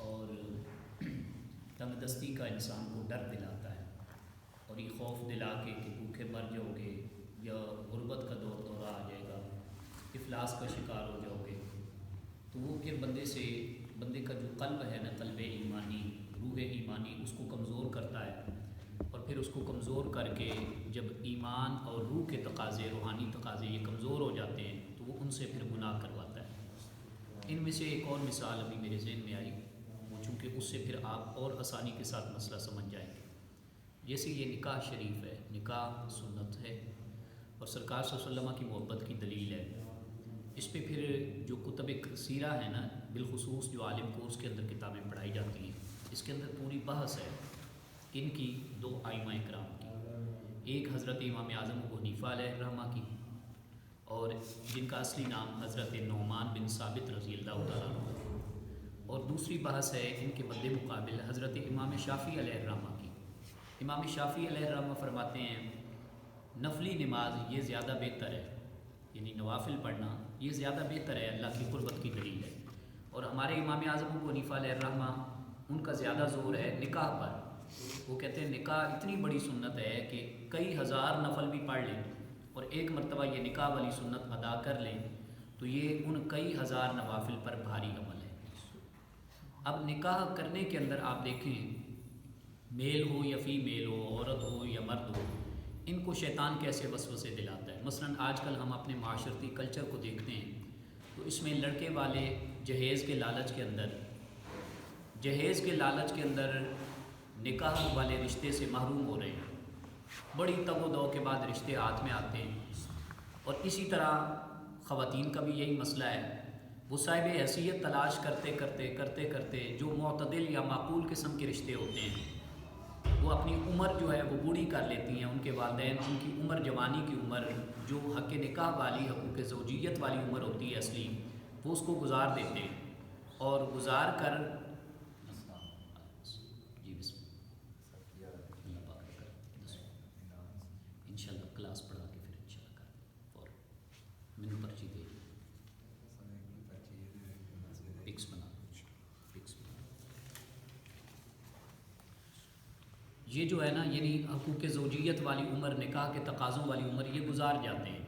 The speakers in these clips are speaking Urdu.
اور تنگ دستی کا انسان کو ڈر دلاتا ہے، اور یہ خوف دلا کے کہ بھوکے مر جاؤ گے یا غربت کا دور دورہ آ جائے گا، افلاس کا شکار ہو جاؤ گے، تو وہ پھر بندے کا جو قلب ہے نا، قلب ایمانی، روح ایمانی، اس کو کمزور کرتا ہے، اور پھر اس کو کمزور کر کے جب ایمان اور روح کے تقاضے، روحانی تقاضے یہ کمزور ہو جاتے ہیں تو وہ ان سے پھر گناہ کرواتا ہے۔ ان میں سے ایک اور مثال ابھی میرے ذہن میں آئی، وہ چونکہ اس سے پھر آپ اور آسانی کے ساتھ مسئلہ سمجھ جائیں گے۔ جیسے یہ نکاح شریف ہے، نکاح سنت ہے اور سرکار صلی اللہ علیہ وسلم کی محبت کی دلیل ہے۔ اس پہ پھر جو کتب سیرہ ہیں نا، بالخصوص جو عالم کورس کے اندر کتابیں پڑھائی جاتی ہیں، اس کے اندر پوری بحث ہے ان کی دو ائمہ کرام کی، ایک حضرت امام اعظم ابو حنیفہ علیہ الرحمہ کی، اور جن کا اصلی نام حضرت نعمان بن ثابت رضی اللہ تعالیٰ عنہ، اور دوسری بحث ہے ان کے مد مقابل حضرت امام شافعی علیہ الرحمہ کی۔ امام شافعی علیہ الرحمہ فرماتے ہیں نفلی نماز یہ زیادہ بہتر ہے، یعنی نوافل پڑھنا یہ زیادہ بہتر ہے، اللہ کی قربت کی دلیل ہے۔ اور ہمارے امام اعظم ابو حنیفہ علیہ الرحمہ ان کا زیادہ زور ہے نکاح پر، وہ کہتے ہیں نکاح اتنی بڑی سنت ہے کہ کئی ہزار نفل بھی پڑھ لیں اور ایک مرتبہ یہ نکاح والی سنت ادا کر لیں تو یہ ان کئی ہزار نوافل پر بھاری عمل ہے۔ اب نکاح کرنے کے اندر آپ دیکھیں، میل ہو یا فیمیل ہو، عورت ہو یا مرد ہو، ان کو شیطان کیسے وسوسے دلاتا ہے۔ مثلا آج کل ہم اپنے معاشرتی کلچر کو دیکھتے ہیں تو اس میں لڑکے والے جہیز کے لالچ کے اندر نکاح والے رشتے سے محروم ہو رہے ہیں، بڑی تگ و دو کے بعد رشتے ہاتھ میں آتے ہیں۔ اور اسی طرح خواتین کا بھی یہی مسئلہ ہے، وہ صاحب حیثیت تلاش کرتے جو معتدل یا معقول قسم کے رشتے ہوتے ہیں، وہ اپنی عمر جو ہے وہ بوڑھی کر لیتی ہیں، ان کے والدین ان کی عمر، جوانی کی عمر جو حق نکاح والی، حقوق زوجیت والی عمر ہوتی ہے اصلی، وہ اس کو گزار دیتے ہیں، اور گزار کر جی بسم اللہ پاک انشاءاللہ کلاس پڑھا کے پھر انشاءاللہ کر اور میں پرچی دے پکس بنا یہ جو ہے نا، یعنی حقوق زوجیت والی عمر، نکاح کے تقاضوں والی عمر، یہ گزار جاتے ہیں،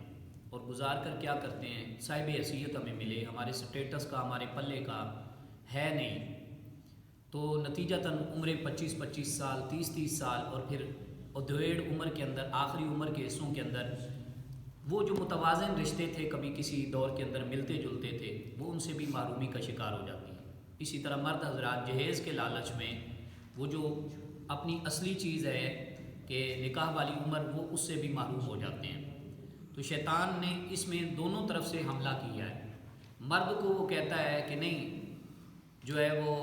اور گزار کر کیا کرتے ہیں، صاحب حیثیت ہمیں ملے، ہمارے سٹیٹس کا، ہمارے پلے کا ہے نہیں، تو نتیجتاً عمریں 25 سال، 30 سال، اور پھر ادھیڑ عمر کے اندر، آخری عمر کے حصوں کے اندر وہ جو متوازن رشتے تھے، کبھی کسی دور کے اندر ملتے جلتے تھے، وہ ان سے بھی محرومی کا شکار ہو جاتی ہے۔ اسی طرح مرد حضرات جہیز کے لالچ میں وہ جو اپنی اصلی چیز ہے کہ نکاح والی عمر، وہ اس سے بھی محروم ہو جاتے ہیں۔ تو شیطان نے اس میں دونوں طرف سے حملہ کیا ہے۔ مرد کو وہ کہتا ہے کہ نہیں، جو ہے وہ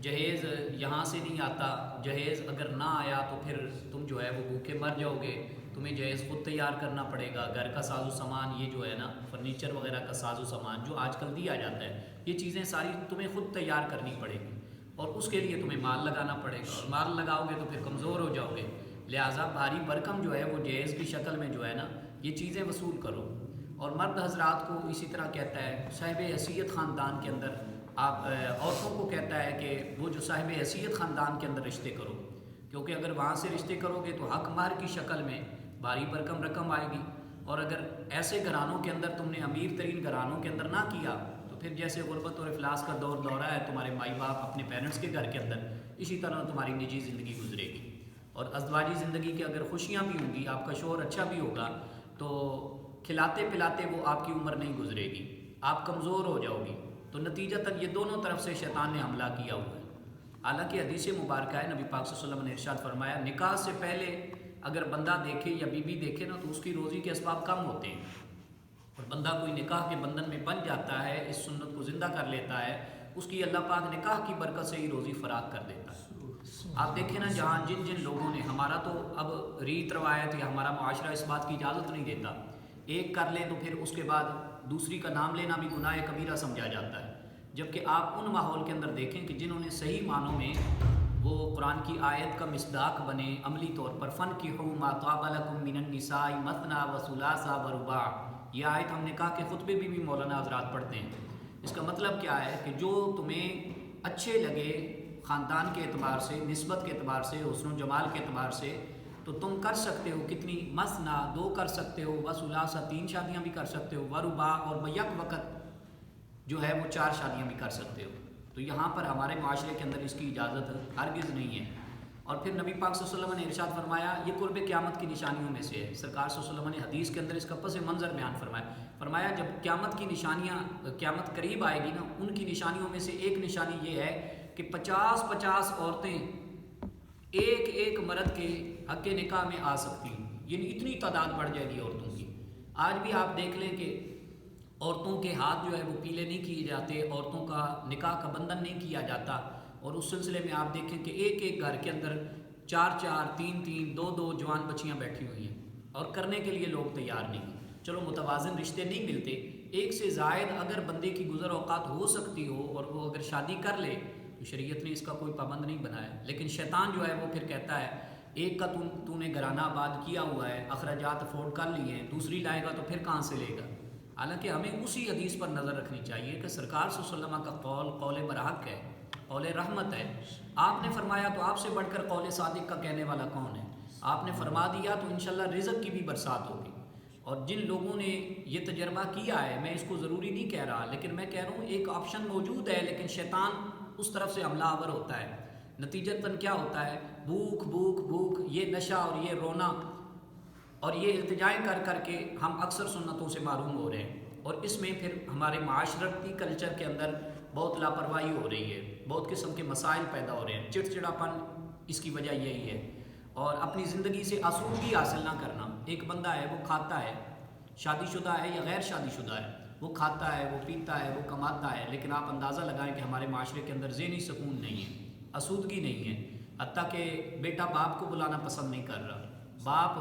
جہیز یہاں سے نہیں آتا، جہیز اگر نہ آیا تو پھر تم جو ہے وہ بھوکے مر جاؤ گے، تمہیں جہیز خود تیار کرنا پڑے گا، گھر کا ساز و سامان، یہ جو ہے نا فرنیچر وغیرہ کا ساز و سامان جو آج کل دیا جاتا ہے، یہ چیزیں ساری تمہیں خود تیار کرنی پڑے گی، اور اس کے لیے تمہیں مال لگانا پڑے گا، اور مال لگاؤ گے تو پھر کمزور ہو جاؤ گے، لہٰذا بھاری بھرکم جو ہے وہ جہیز کی شکل میں جو ہے نا یہ چیزیں وصول کرو۔ اور مرد حضرات کو اسی طرح کہتا ہے، صاحب حیثیت خاندان کے اندر آپ عورتوں کو کہتا ہے کہ وہ جو صاحب حیثیت خاندان کے اندر رشتے کرو، کیونکہ اگر وہاں سے رشتے کرو گے تو حق مہر کی شکل میں بھاری بھرکم رقم آئے گی، اور اگر ایسے گھرانوں کے اندر تم نے، امیر ترین گھرانوں کے اندر نہ کیا تو پھر جیسے غربت اور افلاس کا دور دورہ ہے تمہارے مائی باپ اپنے پیرنٹس کے گھر کے اندر، اسی طرح تمہاری نجی زندگی گزرے گی۔ اور ازدواجی زندگی کے اگر خوشیاں بھی ہوں گی، آپ کا شوہر اچھا بھی ہوگا، تو کھلاتے پلاتے وہ آپ کی عمر نہیں گزرے گی، آپ کمزور ہو جاؤ گی۔ تو نتیجتاً یہ دونوں طرف سے شیطان نے حملہ کیا ہوا ہے۔ حالانکہ حدیث مبارکہ ہے، نبی پاک صلی اللہ علیہ وسلم نے ارشاد فرمایا، نکاح سے پہلے اگر بندہ دیکھے یا بی بی دیکھے نا تو اس کی روزی کے اسباب کم ہوتے ہیں، اور بندہ کوئی نکاح کے بندھن میں بن جاتا ہے، اس سنت کو زندہ کر لیتا ہے، اس کی اللہ پاک نکاح کی برکت سے ہی روزی فراخ کر دیتا ہے۔ آپ دیکھیں نا، جہاں جن جن لوگوں نے، ہمارا تو اب ریت روایت یا ہمارا معاشرہ اس بات کی اجازت نہیں دیتا، ایک کر لیں تو پھر اس کے بعد دوسری کا نام لینا بھی گناہ کبیرہ سمجھا جاتا ہے، جبکہ آپ ان ماحول کے اندر دیکھیں کہ جنہوں نے صحیح معنوں میں وہ قرآن کی آیت کا مصداق بنے، عملی طور پر فَانْكِحُوا مَا طَابَ لَكُم مِّنَ النِّسَاءِ مَثْنَىٰ وَثُلَاثَ وَرُبَاعَ، یہ آیت ہم نکاح کے خطبے بھی مولانا حضرات پڑھتے ہیں۔ اس کا مطلب کیا ہے کہ جو تمہیں اچھے لگے خاندان کے اعتبار سے، نسبت کے اعتبار سے، حسن و جمال کے اعتبار سے، تو تم کر سکتے ہو کتنی، مثنا 2 کر سکتے ہو، وثلاثہ 3 شادیاں بھی کر سکتے ہو، ورباع اور بیک وقت جو ہے وہ 4 شادیاں بھی کر سکتے ہو۔ تو یہاں پر ہمارے معاشرے کے اندر اس کی اجازت ہرگز نہیں ہے۔ اور پھر نبی پاک صلی اللہ علیہ وسلم نے ارشاد فرمایا یہ قرب قیامت کی نشانیوں میں سے ہے۔ سرکار صلی اللہ علیہ وسلم نے حدیث کے اندر اس کا پس منظر بیان فرمایا جب قیامت کی نشانیاں، قیامت قریب آئے گی نا، ان کی نشانیوں میں سے ایک نشانی یہ ہے کہ 50 عورتیں ایک ایک مرد کے حق نکاح میں آ سکتی ہیں، یعنی اتنی تعداد بڑھ جائے گی عورتوں کی۔ آج بھی آپ دیکھ لیں کہ عورتوں کے ہاتھ جو ہے وہ پیلے نہیں کیے جاتے، عورتوں کا نکاح کا بندھن نہیں کیا جاتا، اور اس سلسلے میں آپ دیکھیں کہ ایک ایک گھر کے اندر 4 3 2 جوان بچیاں بیٹھی ہوئی ہیں، اور کرنے کے لیے لوگ تیار نہیں۔ چلو متوازن رشتے نہیں ملتے، ایک سے زائد اگر بندے کی گزر اوقات ہو سکتی ہو اور وہ اگر شادی کر لے تو شریعت نے اس کا کوئی پابند نہیں بنایا۔ لیکن شیطان جو ہے وہ پھر کہتا ہے ایک کا تو نے گھرانہ آباد کیا ہوا ہے، اخراجات افورڈ کر لیے ہیں، دوسری لائے گا تو پھر کہاں سے لے گا؟ حالانکہ ہمیں اسی حدیث پر نظر رکھنی چاہیے کہ سرکار صلی اللہ علیہ وسلم کا قول برحق ہے، قول رحمت ہے۔ آپ نے فرمایا تو آپ سے بڑھ کر قول صادق کا کہنے والا کون ہے؟ آپ نے فرما دیا تو انشاءاللہ رزق کی بھی برسات ہوگی۔ اور جن لوگوں نے یہ تجربہ کیا ہے، میں اس کو ضروری نہیں کہہ رہا، لیکن میں کہہ رہا ہوں ایک آپشن موجود ہے، لیکن شیطان اس طرف سے حملہ آور ہوتا ہے۔ نتیجتاً کیا ہوتا ہے؟ بھوک بھوک بھوک، یہ نشہ اور یہ رونا اور یہ التجائیں کر کر کے ہم اکثر سنتوں سے معروم ہو رہے ہیں، اور اس میں پھر ہمارے معاشرتی کلچر کے اندر بہت لاپرواہی ہو رہی ہے، بہت قسم کے مسائل پیدا ہو رہے ہیں، چڑچڑاپن اس کی وجہ یہی ہے، اور اپنی زندگی سے آسودگی حاصل نہ کرنا۔ ایک بندہ ہے وہ کھاتا ہے، شادی شدہ ہے یا غیر شادی شدہ ہے، وہ کھاتا ہے، وہ پیتا ہے، وہ کماتا ہے، لیکن آپ اندازہ لگائیں کہ ہمارے معاشرے کے اندر ذہنی سکون نہیں ہے، آسودگی نہیں ہے، حتیٰ کہ بیٹا باپ کو بلانا پسند نہیں کر رہا، باپ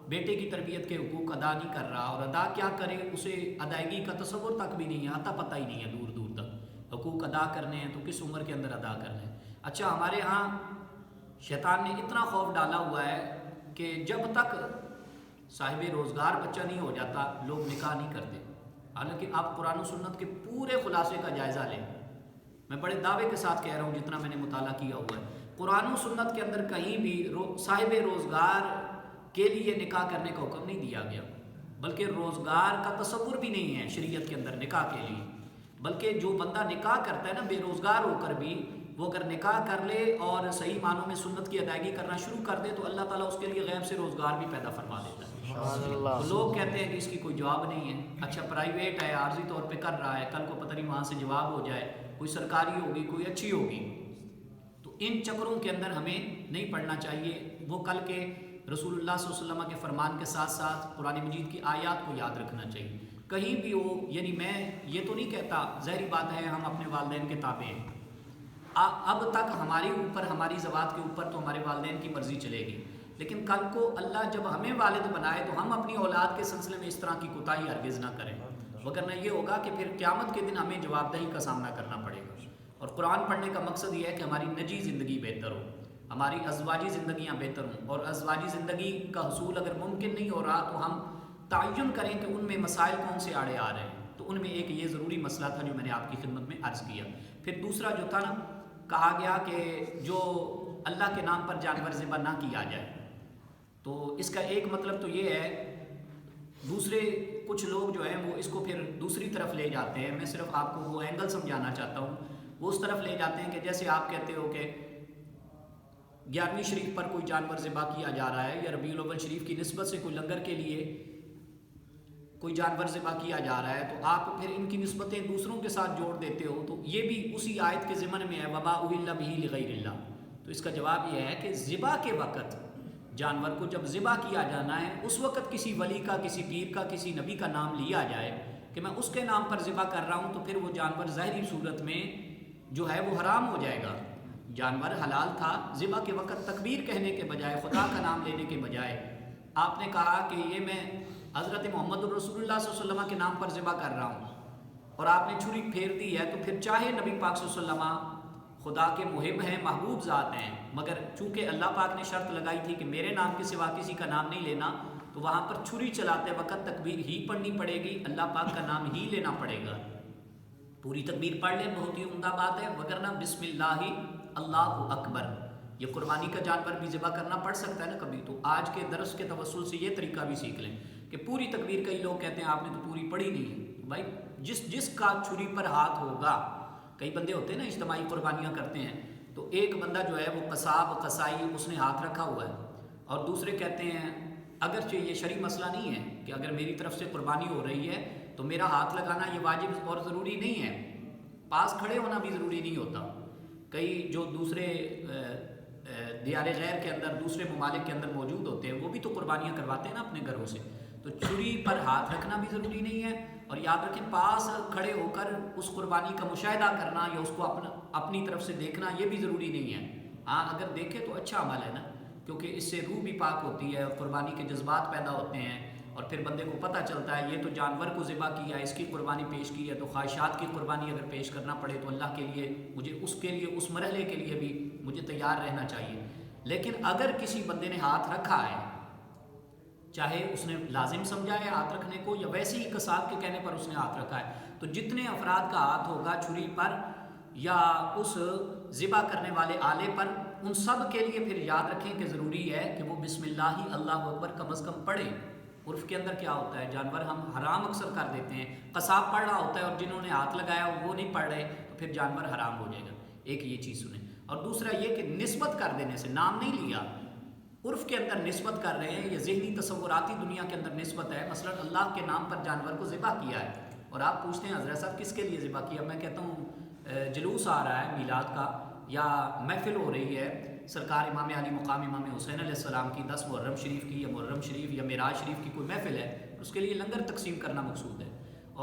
بیٹے کی تربیت کے حقوق ادا نہیں کر رہا، اور ادا کیا کرے اسے ادائیگی کا تصور تک بھی نہیں ہے، آتا پتہ ہی نہیں ہے دور دور تک۔ حقوق ادا کرنے ہیں تو کس عمر کے اندر ادا کرنے ہیں؟ اچھا، ہمارے ہاں شیطان نے اتنا خوف ڈالا ہوا ہے کہ جب تک صاحب روزگار بچہ نہیں ہو جاتا لوگ نکاح نہیں کرتے۔ حالانکہ آپ قرآن و سنت کے پورے خلاصے کا جائزہ لیں، میں بڑے دعوے کے ساتھ کہہ رہا ہوں جتنا میں نے مطالعہ کیا ہوا ہے، قرآن و سنت کے اندر کہیں بھی صاحب روزگار کے لیے نکاح کرنے کا حکم نہیں دیا گیا، بلکہ روزگار کا تصور بھی نہیں ہے شریعت کے اندر نکاح کے لیے۔ بلکہ جو بندہ نکاح کرتا ہے نا بے روزگار ہو کر بھی، وہ اگر نکاح کر لے اور صحیح معنوں میں سنت کی ادائیگی کرنا شروع کر دے تو اللہ تعالیٰ اس کے لیے غیب سے روزگار بھی پیدا فرما دیتا ہے۔ تو لوگ کہتے ہیں کہ اس کی کوئی جواب نہیں ہے، اچھا پرائیویٹ ہے، عارضی طور پہ کر رہا ہے، کل کو پتہ نہیں وہاں سے جواب ہو جائے، کوئی سرکاری ہوگی، کوئی اچھی ہوگی۔ تو ان چکروں کے اندر ہمیں نہیں پڑنا چاہیے۔ وہ کل کے رسول اللہ صلی اللہ علیہ وسلم کے فرمان کے ساتھ ساتھ قرآن مجید کی آیات کو یاد رکھنا چاہیے کہیں بھی ہو۔ یعنی میں یہ تو نہیں کہتا، ظاہری بات ہے ہم اپنے والدین کے تابع ہیں، اب تک ہمارے اوپر، ہماری زوات کے اوپر تو ہمارے والدین کی مرضی چلے گی، لیکن کل کو اللہ جب ہمیں والد بنائے تو ہم اپنی اولاد کے سلسلے میں اس طرح کی کوتاہی ہرگز نہ کریں، وگرنہ یہ ہوگا کہ پھر قیامت کے دن ہمیں جواب دہی کا سامنا کرنا پڑے گا۔ اور قرآن پڑھنے کا مقصد یہ ہے کہ ہماری نجی زندگی بہتر ہو، ہماری ازواجی زندگیاں بہتر ہوں، اور ازواجی زندگی کا حصول اگر ممکن نہیں ہو رہا تو ہم تعین کریں کہ ان میں مسائل کون سے آڑے آ رہے ہیں۔ تو ان میں ایک یہ ضروری مسئلہ تھا جو میں نے آپ کی خدمت میں عرض کیا۔ پھر دوسرا جو تھا نا، کہا گیا کہ جو اللہ کے نام پر جانور ذبح نہ کیا جائے، تو اس کا ایک مطلب تو یہ ہے، دوسرے کچھ لوگ جو ہیں وہ اس کو پھر دوسری طرف لے جاتے ہیں، میں صرف آپ کو وہ اینگل سمجھانا چاہتا ہوں، وہ اس طرف لے جاتے ہیں کہ جیسے آپ کہتے ہو کہ 11ویں شریف پر کوئی جانور ذبح کیا جا رہا ہے، یا ربیع الاول شریف کی نسبت سے کوئی لنگر کے لیے کوئی جانور ذبح کیا جا رہا ہے، تو آپ پھر ان کی نسبتیں دوسروں کے ساتھ جوڑ دیتے ہو، تو یہ بھی اسی آیت کے ضمن میں ہے وَمَا أُهِلَّ بِهِ لِغَيْرِ اللَّهِ۔ تو اس کا جواب یہ ہے کہ ذبح کے وقت جانور کو جب ذبح کیا جانا ہے، اس وقت کسی ولی کا، کسی پیر کا، کسی نبی کا نام لیا جائے کہ میں اس کے نام پر ذبح کر رہا ہوں، تو پھر وہ جانور ظاہری صورت میں جو ہے وہ حرام ہو جائے گا۔ جانور حلال تھا، ذبح کے وقت تکبیر کہنے کے بجائے، خدا کا نام لینے کے بجائے آپ نے کہا کہ یہ میں حضرت محمد رسول اللہ صلی اللہ علیہ وسلم کے نام پر ذبح کر رہا ہوں، اور آپ نے چھری پھیر دی ہے، تو پھر چاہے نبی پاک صلی اللہ علیہ وسلم خدا کے محب ہیں، محبوب ذات ہیں، مگر چونکہ اللہ پاک نے شرط لگائی تھی کہ میرے نام کے سوا کسی کا نام نہیں لینا، تو وہاں پر چھری چلاتے وقت تکبیر ہی پڑھنی پڑے گی، اللہ پاک کا نام ہی لینا پڑے گا۔ پوری تکبیر پڑھ لیں بہت ہی عمدہ بات ہے، وگرنہ بسم اللہ اللہ اکبر، یہ قربانی کا جانور بھی ذبح کرنا پڑ سکتا ہے نا کبھی، تو آج کے درس کے توسل سے یہ طریقہ بھی سیکھ لیں کہ پوری تکبیر، کئی لوگ کہتے ہیں آپ نے تو پوری پڑھی نہیں ہے، بھائی جس کا چھری پر ہاتھ ہوگا، کئی بندے ہوتے ہیں نا اجتماعی قربانیاں کرتے ہیں، تو ایک بندہ جو ہے وہ قصاب قصائی اس نے ہاتھ رکھا ہوا ہے، اور دوسرے کہتے ہیں اگرچہ یہ شرعی مسئلہ نہیں ہے کہ اگر میری طرف سے قربانی ہو رہی ہے تو میرا ہاتھ لگانا یہ واجب اور ضروری نہیں ہے، پاس کھڑے ہونا بھی ضروری نہیں ہوتا، کئی جو دوسرے دیار غیر کے اندر، دوسرے ممالک کے اندر موجود ہوتے ہیں، وہ بھی تو قربانیاں کرواتے ہیں نا اپنے گھروں سے، تو چھری پر ہاتھ رکھنا بھی ضروری نہیں ہے، اور یاد رکھیں پاس کھڑے ہو کر اس قربانی کا مشاہدہ کرنا یا اس کو اپنی طرف سے دیکھنا یہ بھی ضروری نہیں ہے، ہاں اگر دیکھے تو اچھا عمل ہے نا، کیونکہ اس سے روح بھی پاک ہوتی ہے، قربانی کے جذبات پیدا ہوتے ہیں، اور پھر بندے کو پتہ چلتا ہے یہ تو جانور کو ذبح کیا ہے، اس کی قربانی پیش کی ہے، تو خواہشات کی قربانی اگر پیش کرنا پڑے تو اللہ کے لیے مجھے اس مرحلے کے لیے بھی مجھے تیار رہنا چاہیے۔ لیکن اگر کسی بندے نے ہاتھ رکھا ہے، چاہے اس نے لازم سمجھا ہے ہاتھ رکھنے کو یا ویسے ہی قصاب کے کہنے پر اس نے ہاتھ رکھا ہے، تو جتنے افراد کا ہاتھ ہوگا چھری پر یا اس ذبح کرنے والے آلے پر، ان سب کے لیے پھر یاد رکھیں کہ ضروری ہے کہ وہ بسم اللہ اللہ اکبر کم از کم پڑھیں۔ عرف کے اندر کیا ہوتا ہے، جانور ہم حرام اکثر کر دیتے ہیں، قصاب پڑھ رہا ہوتا ہے اور جنہوں نے ہاتھ لگایا وہ نہیں پڑھ رہے، تو پھر جانور حرام ہو جائے گا، ایک یہ چیز سنیں۔ اور دوسرا یہ کہ نسبت کر دینے سے، نام نہیں لیا، عرف کے اندر نسبت کر رہے ہیں، یہ ذہنی تصوراتی دنیا کے اندر نسبت ہے، مثلا اللہ کے نام پر جانور کو ذبح کیا ہے، اور آپ پوچھتے ہیں حضرت صاحب کس کے لیے ذبح کیا، میں کہتا ہوں جلوس آ رہا ہے میلاد کا یا محفل ہو رہی ہے سرکار امام علی مقام امام حسین علیہ السلام کی 10 محرم شریف کی یا محرم شریف یا معراج شریف کی کوئی محفل ہے، اس کے لیے لنگر تقسیم کرنا مقصود ہے،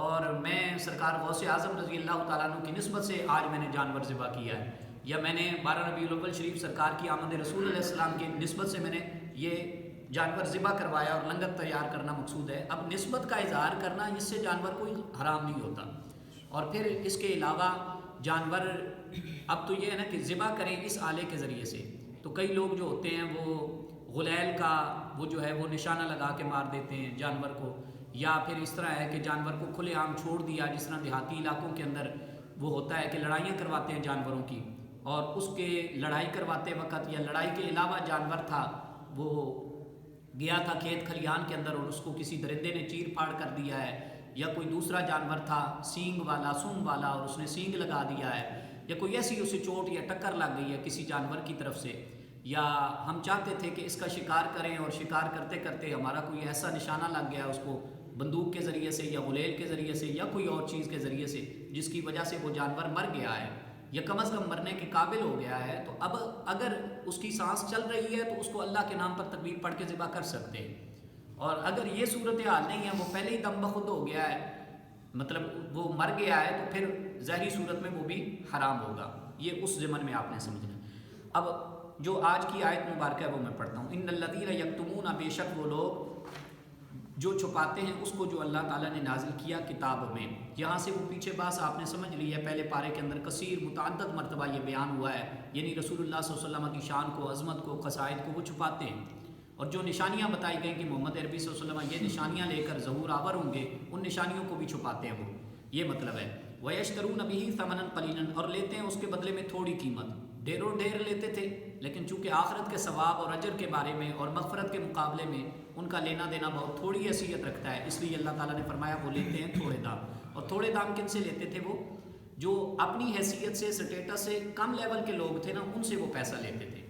اور میں سرکار غوث اعظم رضی اللہ تعالیٰ عنہ کی نسبت سے آج میں نے جانور ذبح کیا ہے، یا میں نے 12 ربیع الاول شریف سرکار کی آمد رسول علیہ السلام کی نسبت سے میں نے یہ جانور ذبح کروایا اور لنگر تیار کرنا مقصود ہے۔ اب نسبت کا اظہار کرنا اس سے جانور کوئی حرام نہیں ہوتا، اور پھر اس کے علاوہ جانور اب تو یہ ہے نا کہ ذبح کریں اس آلے کے ذریعے سے، تو کئی لوگ جو ہوتے ہیں وہ غلیل کا وہ جو ہے وہ نشانہ لگا کے مار دیتے ہیں جانور کو، یا پھر اس طرح ہے کہ جانور کو کھلے عام چھوڑ دیا، جس طرح دیہاتی علاقوں کے اندر وہ ہوتا ہے کہ لڑائیاں کرواتے ہیں جانوروں کی، اور اس کے لڑائی کرواتے وقت یا لڑائی کے علاوہ جانور تھا وہ گیا تھا کھیت کھلیان کے اندر اور اس کو کسی درندے نے چیر پھاڑ کر دیا ہے، یا کوئی دوسرا جانور تھا سینگ والا سونگ والا اور اس نے سینگ لگا دیا ہے، یا کوئی ایسی اسے چوٹ یا ٹکر لگ گئی ہے کسی جانور کی طرف سے، یا ہم چاہتے تھے کہ اس کا شکار کریں اور شکار کرتے کرتے ہمارا کوئی ایسا نشانہ لگ گیا اس کو بندوق کے ذریعے سے یا غلیل کے ذریعے سے یا کوئی اور چیز کے ذریعے سے جس کی وجہ سے وہ جانور مر گیا ہے یا کم از کم مرنے کے قابل ہو گیا ہے، تو اب اگر اس کی سانس چل رہی ہے تو اس کو اللہ کے نام پر تکبیر پڑھ کے ذبح کر سکتے ہیں، اور اگر یہ صورتحال نہیں ہے، وہ پہلے ہی دم بخود ہو گیا ہے، مطلب وہ مر گیا ہے، تو پھر ظاہری صورت میں وہ بھی حرام ہوگا، یہ اس ضمن میں آپ نے سمجھنا ہے۔ اب جو آج کی آیت مبارکہ ہے وہ میں پڑھتا ہوں، ان الذین یکتمون، بے شک وہ لوگ جو چھپاتے ہیں اس کو جو اللہ تعالیٰ نے نازل کیا کتاب میں، یہاں سے وہ پیچھے باس آپ نے سمجھ لی ہے، پہلے پارے کے اندر کثیر متعدد مرتبہ یہ بیان ہوا ہے، یعنی رسول اللہ صلی اللہ علیہ وسلم کی شان کو، عظمت کو، قصائد کو وہ چھپاتے ہیں، اور جو نشانیاں بتائی گئیں کہ محمد عربی صلی اللہ علیہ وسلم یہ نشانیاں لے کر ظہور آور ہوں گے، ان نشانیوں کو بھی چھپاتے ہیں وہ، یہ مطلب ہے۔ وَيَشْتَرُونَ بِهِ ثَمَنًا قَلِيلًا، اور لیتے ہیں اس کے بدلے میں تھوڑی قیمت، ڈھیروں ڈھیر لیتے تھے، لیکن چونکہ آخرت کے ثواب اور اجر کے بارے میں اور مغفرت کے مقابلے میں ان کا لینا دینا بہت تھوڑی حیثیت رکھتا ہے، اس لیے اللہ تعالیٰ نے فرمایا وہ لیتے ہیں تھوڑے دام، اور تھوڑے دام کن سے لیتے تھے؟ وہ جو اپنی حیثیت سے اسٹیٹس سے کم لیول کے لوگ تھے نا، ان سے وہ پیسہ لیتے تھے،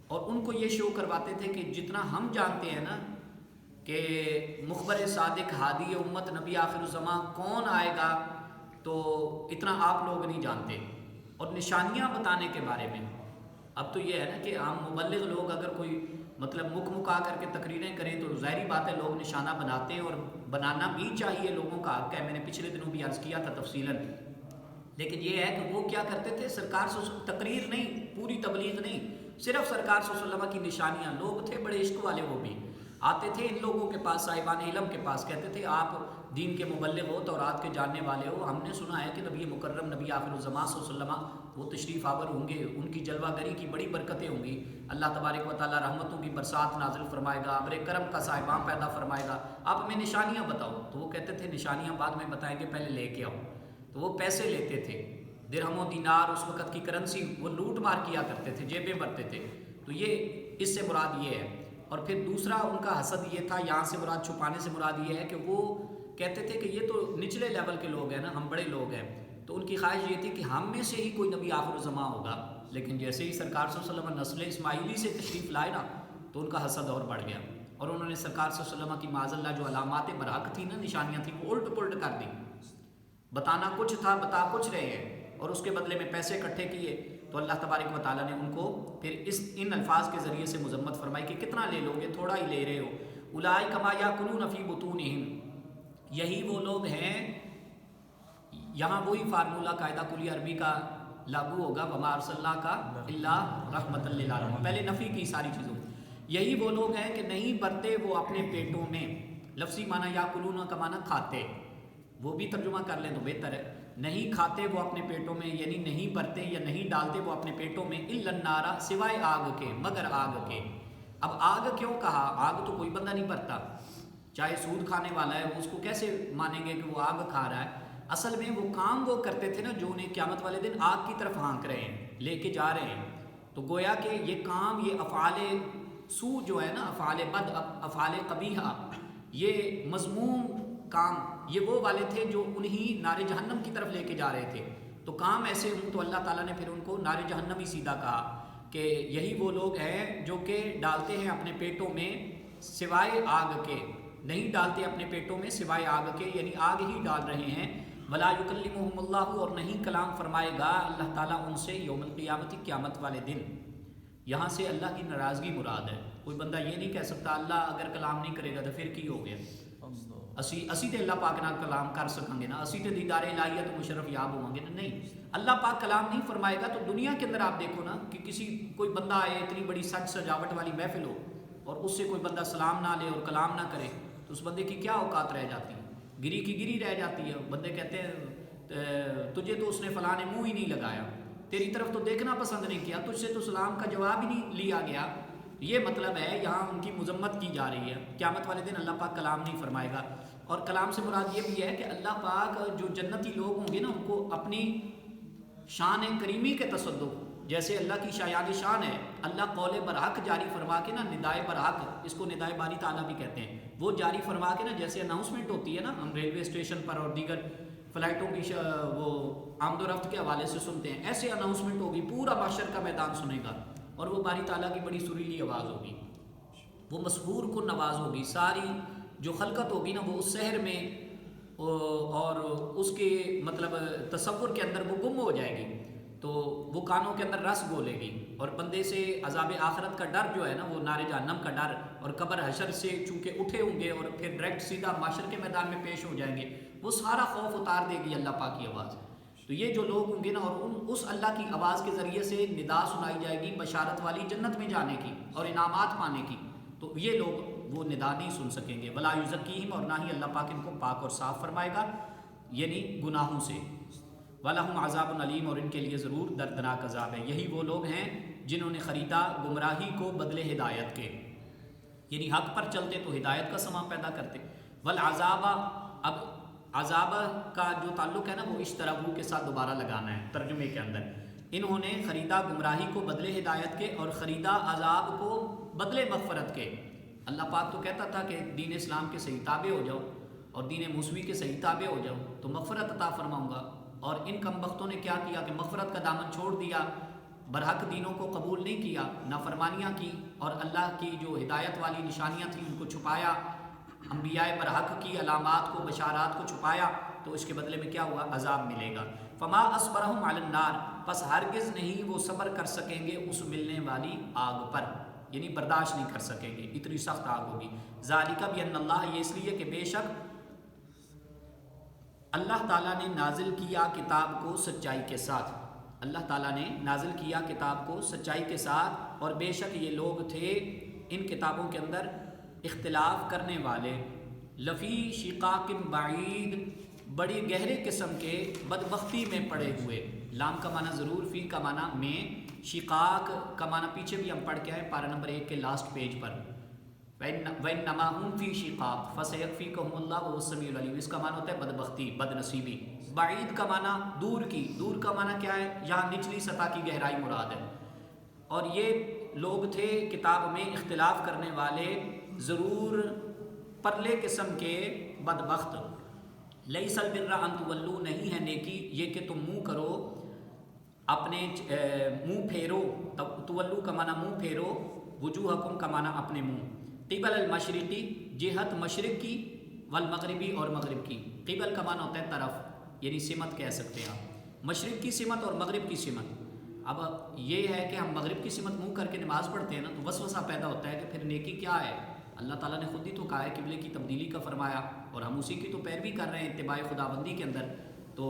اور ان کو یہ شو کرواتے تھے کہ جتنا ہم جانتے ہیں نا کہ مخبر صادق ہادی امت نبی آخر الزماں کون آئے گا، تو اتنا آپ لوگ نہیں جانتے، اور نشانیاں بتانے کے بارے میں اب تو یہ ہے نا کہ عام مبلغ لوگ اگر کوئی مطلب مکا کر کے تقریریں کریں تو ظاہری بات ہے لوگ نشانہ بناتے ہیں، اور بنانا بھی چاہیے، لوگوں کا حق ہے، میں نے پچھلے دنوں بھی عرض کیا تھا تفصیلاً، لیکن یہ ہے کہ وہ کیا کرتے تھے، سرکار سے تقریر نہیں، پوری تبلیغ نہیں، صرف سرکار صلی اللہ علیہ وسلم کی نشانیاں، لوگ تھے بڑے عشق والے، وہ بھی آتے تھے ان لوگوں کے پاس، صاحبان علم کے پاس، کہتے تھے آپ دین کے مبلغ ہو، تورات کے جاننے والے ہو، ہم نے سنا ہے کہ نبی مکرم نبی آخر الزمان صلی اللہ علیہ وسلم وہ تشریف آور ہوں گے، ان کی جلوہ گری کی بڑی برکتیں ہوں گی، اللہ تبارک و تعالیٰ رحمتوں کی برسات نازل فرمائے گا، امر کرم کا صاحبان پیدا فرمائے گا، آپ ہمیں نشانیاں بتاؤ، تو وہ کہتے تھے نشانیاں بعد میں بتائیں گے، پہلے لے کے آؤ، تو وہ پیسے لیتے تھے، درہم و دینار اس وقت کی کرنسی، وہ لوٹ مار کیا کرتے تھے، جیبیں بھرتے تھے. تو یہ اس سے مراد یہ ہے. اور پھر دوسرا ان کا حسد یہ تھا، یہاں سے مراد چھپانے سے مراد یہ ہے کہ وہ کہتے تھے کہ یہ تو نچلے لیول کے لوگ ہیں نا، ہم بڑے لوگ ہیں. تو ان کی خواہش یہ تھی کہ ہم میں سے ہی کوئی نبی آخر الزماں ہوگا. لیکن جیسے ہی سرکار صلی اللہ علیہ وسلم نسل اسماعیلی سے تشریف لائے نا، تو ان کا حسد اور بڑھ گیا، اور انہوں نے سرکار صلی اللہ علیہ وسلم کی معاذ اللہ جو علامات برحق تھی نا، نشانیاں تھیں، وہ الٹ پلٹ کر دی. بتانا کچھ تھا، بتا کچھ رہے ہیں، اور اس کے بدلے میں پیسے اکٹھے کیے. تو اللہ تبارک و تعالیٰ نے ان کو پھر ان الفاظ کے ذریعے سے مذمت فرمائی کہ کتنا لے لو گے، تھوڑا ہی لے رہے ہو. اولئک ما یاکلون فی بطونہم، یہی وہ لوگ ہیں. یہاں وہی فارمولہ قاعدہ کلی عربی کا لاگو ہوگا، وما ارسلناک الا رحمۃ للعالمین. پہلے نفی کی ساری چیزوں. یہی وہ لوگ ہیں کہ نہیں برتے وہ اپنے پیٹوں میں. لفظی معنی یاکلون کا معنی کھاتے، وہ بھی ترجمہ کر لیں تو بہتر ہے. نہیں کھاتے وہ اپنے پیٹوں میں، یعنی نہیں برتے یا نہیں ڈالتے وہ اپنے پیٹوں میں، الا النار، سوائے آگ کے، مگر آگ کے. اب آگ کیوں کہا؟ آگ تو کوئی بندہ نہیں برتا، چاہے سود کھانے والا ہے، وہ اس کو کیسے مانیں گے کہ وہ آگ کھا رہا ہے؟ اصل میں وہ کام وہ کرتے تھے نا جو انہیں قیامت والے دن آگ کی طرف ہانک رہے ہیں، لے کے جا رہے ہیں. تو گویا کہ یہ کام، یہ افعال سو جو ہے نا، افعال بد، افعال قبیحہ، یہ مذموم کام، یہ وہ والے تھے جو انہی نار جہنم کی طرف لے کے جا رہے تھے. تو کام ایسے ہوں تو اللہ تعالیٰ نے پھر ان کو نار جہنم ہی سیدھا کہا کہ یہی وہ لوگ ہیں جو کہ ڈالتے ہیں اپنے پیٹوں میں سوائے آگ کے، نہیں ڈالتے اپنے پیٹوں میں سوائے آگ کے، یعنی آگ ہی ڈال رہے ہیں. ولا یکلمہم اللہ، اور نہیں کلام فرمائے گا اللہ تعالیٰ ان سے یوم القیامت، قیامت والے دن. یہاں سے اللہ کی ناراضگی مراد ہے. کوئی بندہ یہ نہیں کہہ سکتا اللہ اگر کلام نہیں کرے گا تو پھر کی ہو گیا، اسی تے اللہ پاک نال کلام کر سکیں گے نا، اسی تے دیدار الہیہ تو مشرف یاب ہوں گے نا. نہیں، اللہ پاک کلام نہیں فرمائے گا. تو دنیا کے اندر آپ دیکھو نا کہ کوئی بندہ آئے، اتنی بڑی سج سجاوٹ والی محفل ہو، اور اس سے کوئی بندہ سلام نہ لے اور کلام نہ کرے، تو اس بندے کی کیا اوقات رہ جاتی ہے؟ گری کی گری رہ جاتی ہے. بندے کہتے ہیں تجھے تو اس نے فلاں نے منہ ہی نہیں لگایا، تیری طرف تو دیکھنا پسند نہیں کیا، تجھ سے تو سلام کا جواب ہی نہیں لیا گیا. یہ مطلب ہے یہاں ان کی مذمت کی جا رہی ہے. قیامت والے دن اللہ پاک کلام نہیں فرمائے گا. اور کلام سے مراد یہ بھی ہے کہ اللہ پاک جو جنتی لوگ ہوں گے نا، ان کو اپنی شان کریمی کے تصدق، جیسے اللہ کی شایان شان ہے، اللہ قول برحق جاری فرما کے نا، ندائے برحق، اس کو ندائے باری تعالیٰ بھی کہتے ہیں، وہ جاری فرما کے نا، جیسے اناؤنسمنٹ ہوتی ہے نا، ہم ریلوے اسٹیشن پر اور دیگر فلائٹوں کی وہ آمد و رفت کے حوالے سے سنتے ہیں، ایسے اناؤنسمنٹ ہوگی، پورا معاشر کا میدان سنے گا، اور وہ باری تعالیٰ کی بڑی سریلی آواز ہوگی، وہ مسحور کن آواز ہوگی. ساری جو خلقت ہوگی نا، وہ اس سحر میں اور اس کے مطلب تصور کے اندر وہ گم ہو جائے گی. تو وہ کانوں کے اندر رس گھولے گی، اور بندے سے عذاب آخرت کا ڈر جو ہے نا، وہ نار جہنم کا ڈر، اور قبر حشر سے چونکہ اٹھے ہوں گے اور پھر ڈائریکٹ سیدھا معاشر کے میدان میں پیش ہو جائیں گے، وہ سارا خوف اتار دے گی اللہ پاک کی آواز. تو یہ جو لوگ ہوں گے نا، اور اس اللہ کی آواز کے ذریعے سے ندا سنائی جائے گی بشارت والی جنت میں جانے کی اور انعامات پانے کی، تو یہ لوگ وہ ندا نہیں سن سکیں گے. ولا یزکیہم، اور نہ ہی اللہ پاک ان کو پاک اور صاف فرمائے گا، یعنی گناہوں سے. وَلَهُمْ عَذَابٌ عَلِيمٌ، اور ان کے لیے ضرور دردناک عذاب ہے. یہی وہ لوگ ہیں جنہوں نے خریدا گمراہی کو بدلے ہدایت کے، یعنی حق پر چلتے تو ہدایت کا سما پیدا کرتے. والعذاب، اب عذاب کا جو تعلق ہے نا، وہ اشتراکو کے ساتھ دوبارہ لگانا ہے ترجمے کے اندر. انہوں نے خریدا گمراہی کو بدلے ہدایت کے، اور خریدا عذاب کو بدلے مغفرت کے. اللہ پاک تو کہتا تھا کہ دین اسلام کے صحیح تابع ہو جاؤ اور دین موسوی کے صحیح تابع ہو جاؤ تو مغفرت عطا فرماؤں گا. اور ان کم بختوں نے کیا کیا کہ مغفرت کا دامن چھوڑ دیا، برحق دینوں کو قبول نہیں کیا، نافرمانیاں کی، اور اللہ کی جو ہدایت والی نشانیاں تھیں ان کو چھپایا، انبیاء برحق کی علامات کو، بشارات کو چھپایا. تو اس کے بدلے میں کیا ہوا؟ عذاب ملے گا. فما اصبرہم علی النار، پس ہرگز نہیں وہ صبر کر سکیں گے اس ملنے والی آگ پر، یعنی برداشت نہیں کر سکیں گے، اتنی سخت آگ ہوگی. ذالک بان اللہ، یہ اس لیے کہ بے شک اللہ تعالیٰ نے نازل کیا کتاب کو سچائی کے ساتھ، اللہ تعالیٰ نے نازل کیا کتاب کو سچائی کے ساتھ، اور بے شک یہ لوگ تھے ان کتابوں کے اندر اختلاف کرنے والے. لفی شقاق بعید، بڑی گہرے قسم کے بدبختی میں پڑے ہوئے. لام کا معنی ضرور، فی کا معنی میں، شقاق کا معنی پیچھے بھی ہم پڑھ کے آئے پارہ نمبر 1 کے لاسٹ پیج پر. وَإِنَّمَا هُمْ فِي شِقَاقٍ فَسَيَكْفِيكَهُمُ اللَّهُ وَهُوَ السَّمِيعُ الْعَلِيمُ، اس کا معنی ہوتا ہے بدبختی، بد نصیبی. بعید کا معنی دور کی، دور کا معنی کیا ہے؟ یہاں نچلی سطح کی گہرائی مراد ہے. اور یہ لوگ تھے کتاب میں اختلاف کرنے والے، ضرور پرلے قسم کے بدبخت. لیس البر ان تولوا، نہیں ہے نیکی یہ کہ تم منہ کرو اپنے منہ پھیرو، تولو کا معنی منہ پھیرو، وجوہکم کا معنی اپنے منہ، قبل المشرقی جہت مشرق کی، والمغربی اور مغرب کی. قبل کا معنی ہوتا ہے طرف، یعنی سمت کہہ سکتے ہیں آپ، مشرق کی سمت اور مغرب کی سمت. اب یہ ہے کہ ہم مغرب کی سمت منہ کر کے نماز پڑھتے ہیں نا، تو وسوسہ پیدا ہوتا ہے کہ پھر نیکی کیا ہے؟ اللہ تعالیٰ نے خود ہی تو کہا ہے قبلے کی تبدیلی کا فرمایا، اور ہم اسی کی تو پیروی کر رہے ہیں اتباع خداوندی کے اندر. تو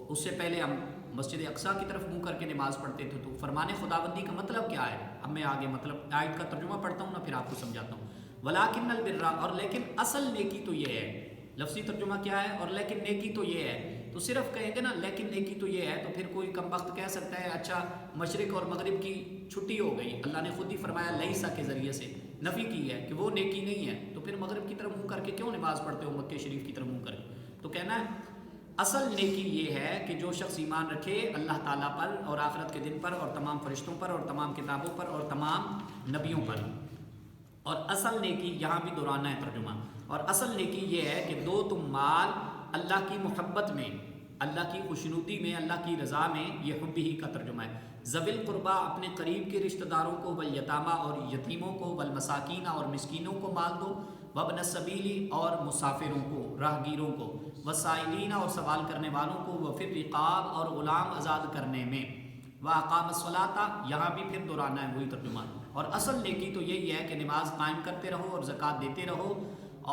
اس سے پہلے ہم مسجد اقصیٰ کی طرف منہ کر کے نماز پڑھتے تھے. تو فرمان خداوندی کا مطلب کیا ہے؟ اب میں آگے مطلب آیت کا ترجمہ پڑھتا ہوں نا، پھر آپ کو سمجھاتا ہوں. ولیکن البر، اور لیکن اصل نیکی تو یہ ہے. لفظی ترجمہ کیا ہے؟ اور لیکن نیکی تو یہ ہے. تو صرف کہیں گے نا لیکن نیکی تو یہ ہے، تو پھر کوئی کم وقت کہہ سکتا ہے اچھا مشرق اور مغرب کی چھٹی ہو گئی. اللہ نے خود ہی فرمایا لیسا کے ذریعے سے نفی کی ہے کہ وہ نیکی نہیں ہے، تو پھر مغرب کی طرف منہ کر کے کیوں نماز پڑھتے ہو مکہ شریف کی طرف منہ کر کے؟ تو کہنا ہے اصل نیکی یہ ہے کہ جو شخص ایمان رکھے اللہ تعالیٰ پر اور آخرت کے دن پر اور تمام فرشتوں پر اور تمام کتابوں پر اور تمام نبیوں پر. اور اصل نیکی یہاں بھی دہرانا ہے ترجمہ، اور اصل نیکی یہ ہے کہ دو تم مال اللہ کی محبت میں، اللہ کی خوشنودی میں، اللہ کی رضا میں. یہ حب ہی کا ترجمہ ہے. ذوی القربا، اپنے قریب کے رشتہ داروں کو، والیتامہ اور یتیموں کو، والمساکین اور مسکینوں کو مال دو، وابن السبیل اور مسافروں کو، راہگیروں کو، والسائلین اور سوال کرنے والوں کو، وفی الرقاب اور غلام آزاد کرنے میں، واقام الصلاۃ، یہاں بھی پھر دہرانا ہے وہی ترجمہ. اور اصل نیکی تو یہی ہے کہ نماز قائم کرتے رہو اور زکوٰۃ دیتے رہو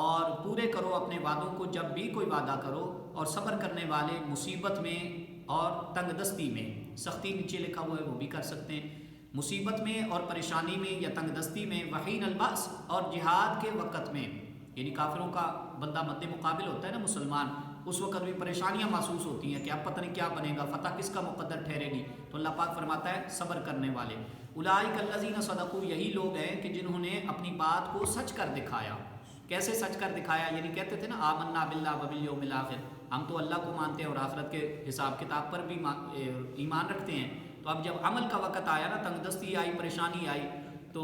اور پورے کرو اپنے وعدوں کو جب بھی کوئی وعدہ کرو، اور صبر کرنے والے مصیبت میں اور تنگ دستی میں. سختی نیچے لکھا ہوا ہے وہ بھی کر سکتے ہیں. مصیبت میں اور پریشانی میں یا تنگ دستی میں، وحین الباس اور جہاد کے وقت میں، یعنی کافروں کا بندہ مد مقابل ہوتا ہے نا مسلمان، اس وقت بھی پریشانیاں محسوس ہوتی ہیں کہ اب پتہ نہیں کیا بنے گا، فتح کس کا مقدر ٹھہرے گی. تو اللہ پاک فرماتا ہے صبر کرنے والے. اولئک الذین صدقوا، یہی لوگ ہیں کہ جنہوں نے اپنی بات کو سچ کر دکھایا. کیسے سچ کر دکھایا؟ یعنی کہتے تھے نا آمنا باللہ وبالیوم الاخر، ہم تو اللہ کو مانتے ہیں اور آخرت کے حساب کتاب پر بھی ایمان رکھتے ہیں. تو اب جب عمل کا وقت آیا نا، تنگ دستی آئی، پریشانی آئی، تو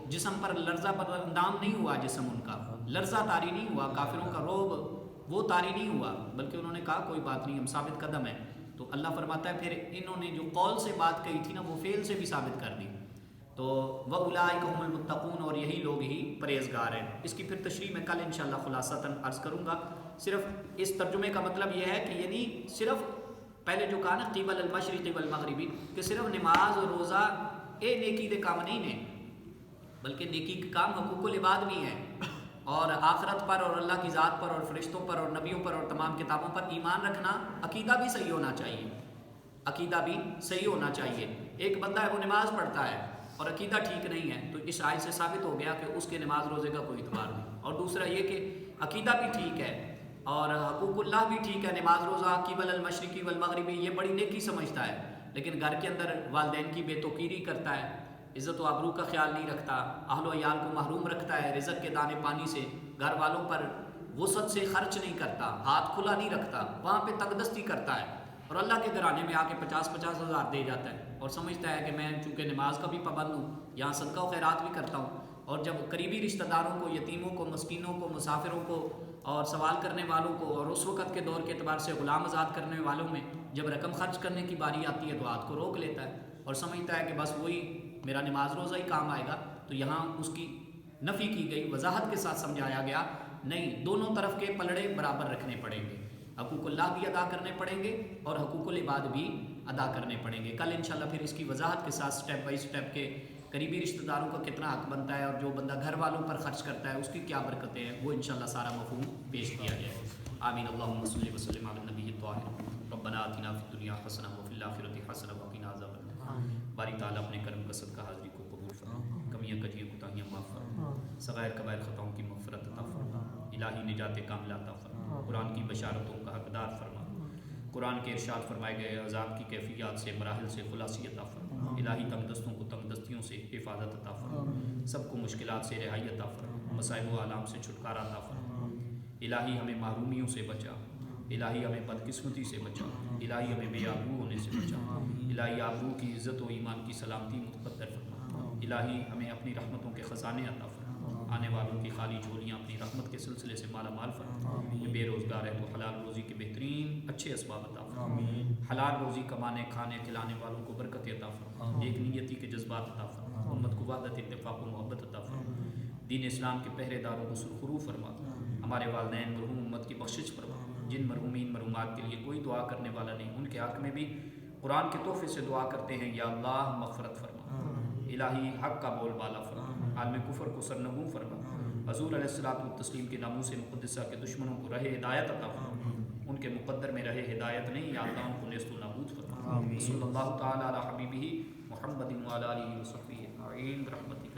جسم پر لرزہ پر اندام نہیں ہوا، جسم ان کا لرزہ طاری نہیں ہوا، کافروں کا روب وہ طاری نہیں ہوا، بلکہ انہوں نے کہا کوئی بات نہیں ہم ثابت قدم ہیں. تو اللہ فرماتا ہے پھر انہوں نے جو قول سے بات کہی تھی نا، وہ فعل سے بھی ثابت کر دی. تو وَأُولَٰئِكَ هُمُ الْمُتَّقُونَ، اور یہی لوگ ہی پرہیزگار ہیں. اس کی پھر تشریح میں کل انشاءاللہ خلاصتاً عرض کروں گا. صرف اس ترجمے کا مطلب یہ ہے کہ یعنی صرف پہلے جو کہا نا قبل المشرق والمغربی، کہ صرف نماز اور روزہ نیکی دے کام نہیں نے، بلکہ نیکی کے کام حقوق العباد بھی ہیں، اور آخرت پر اور اللہ کی ذات پر اور فرشتوں پر اور نبیوں پر اور تمام کتابوں پر ایمان رکھنا. عقیدہ بھی صحیح ہونا چاہیے، عقیدہ بھی صحیح ہونا چاہیے. ایک بندہ ہے وہ نماز پڑھتا ہے اور عقیدہ ٹھیک نہیں ہے، تو اس آیت سے ثابت ہو گیا کہ اس کے نماز روزے کا کوئی اعتبار نہیں. اور دوسرا یہ کہ عقیدہ بھی ٹھیک ہے اور حقوق اللہ بھی ٹھیک ہے، نماز روزہ قبل المشرقی والمغربی یہ بڑی نیکی سمجھتا ہے، لیکن گھر کے اندر والدین کی بے توقیری کرتا ہے، عزت و آبرو کا خیال نہیں رکھتا، اہل و عیال کو محروم رکھتا ہے رزق کے دانے پانی سے، گھر والوں پر وسعت سے خرچ نہیں کرتا، ہاتھ کھلا نہیں رکھتا، وہاں پہ تنگ دستی کرتا ہے، اور اللہ کے گھرانے میں آ کے 50-50 ہزار دے جاتا ہے اور سمجھتا ہے کہ میں چونکہ نماز کا بھی پابند ہوں، یہاں صدقہ و خیرات بھی کرتا ہوں. اور جب قریبی رشتہ داروں کو، یتیموں کو، مسکینوں کو، مسافروں کو اور سوال کرنے والوں کو، اور اس وقت کے دور کے اعتبار سے غلام آزاد کرنے والوں میں جب رقم خرچ کرنے کی باری آتی ہے تو ہاتھ کو روک لیتا ہے اور سمجھتا ہے کہ بس وہی میرا نماز روزہ ہی کام آئے گا. تو یہاں اس کی نفی کی گئی، وضاحت کے ساتھ سمجھایا گیا نہیں، دونوں طرف کے پلڑے برابر رکھنے پڑیں گے، حقوق اللہ بھی ادا کرنے پڑیں گے اور حقوق العباد بھی ادا کرنے پڑیں گے. کل انشاءاللہ پھر اس کی وضاحت کے ساتھ سٹیپ بائی سٹیپ کے قریبی رشتہ داروں کا کتنا حق بنتا ہے اور جو بندہ گھر والوں پر خرچ کرتا ہے اس کی کیا برکتیں ہیں، وہ انشاءاللہ سارا مفہوم پیش کیا جائے. آمین. اللہم صلی وسلم علی النبی الطاہر. ربنا آتنا فی الدنیا حسنہ وفی الآخرۃ حسنہ وقنا عذاب النار. باری تعالیٰ اپنے کرم کا صدقہ حاضری کو قبول فرما، کمیاں کجیاں کوتاہیاں معاف فرما، صغائر کبائر خطاؤں کی مغفرت عطا فرما، الہی نجات کاملہ عطا فرما، قرآن کی بشارتوں کا حقدار فرما، قرآن کے ارشاد فرمائے گئے عذاب کی کیفیات سے، مراحل سے خلاصی عطا فرما، الہی تنگ دستوں کو تنگ دستیوں سے حفاظت عطا فرما، سب کو مشکلات سے رہائی عطا فرما، مصائب و آلام سے چھٹکارا عطا فرما، الہی ہمیں محرومیوں سے بچا، الہی ہمیں بدقسمتی سے بچا، الہی ہمیں بے آبرو ہونے سے بچا، الہی آبرو کی عزت و ایمان کی سلامتی متقدر فرما، الہی ہمیں اپنی رحمتوں کے خزانے عطا فرما، آنے والوں کی خالی جھولیاں اپنی رحمت کے سلسلے سے مالا مال فرما، جو بے روزگار ہے تو حلال روزی کے بہترین اچھے اسباب عطا فرما، حلال روزی کمانے کھانے کھلانے والوں کو برکت عطا فرما، ایک نیتی کے جذبات عطا فرما، امت کو وحدت اتفاق و محبت عطا فرما، دین اسلام کے پہرے داروں کو سرخرو فرما، ہمارے والدین مرحوم امت کی بخشش فرما، جن مرحومین مرحومات کے لیے کوئی دعا کرنے والا نہیں ان کے حق میں بھی قرآن کے تحفے سے دعا کرتے ہیں، یا اللہ مغفرت فرما، الہی حق کا بول بالا فرما، عالم کفر کو سرنگوں فرما، حضور علیہ الصلوۃ والتسلیم کے ناموس مقدسہ کے دشمنوں کو رہے ہدایت عطا فرما، ان کے مقدر میں رہے ہدایت نہیں، یا اللہ ان کو نیست و نابود فرما، صلی اللہ تعالی علی حبیبہ محمد وعلی آلہ وصحبہ اجمعین برحمتک